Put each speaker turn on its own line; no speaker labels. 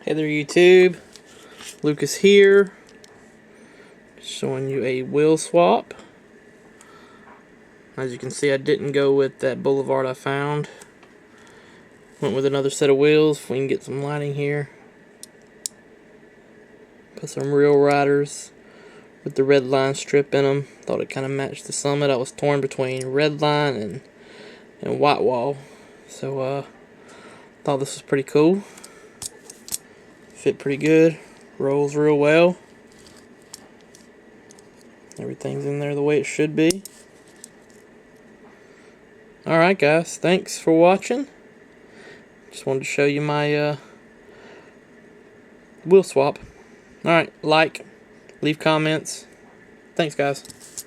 Hey there YouTube, Lucas here, showing you a wheel swap. As you can see, I didn't go with that Boulevard I found. Went with another set of wheels. If we can get some lighting here. Put some Real Riders with the red line strip in them. Thought it kind of matched the Summit. I was torn between red line and white wall. So thought this was pretty cool. Fit pretty good. Rolls real well. Everything's in there the way it should be. Alright guys, thanks for watching. Just wanted to show you my wheel swap. Alright, leave comments. Thanks guys.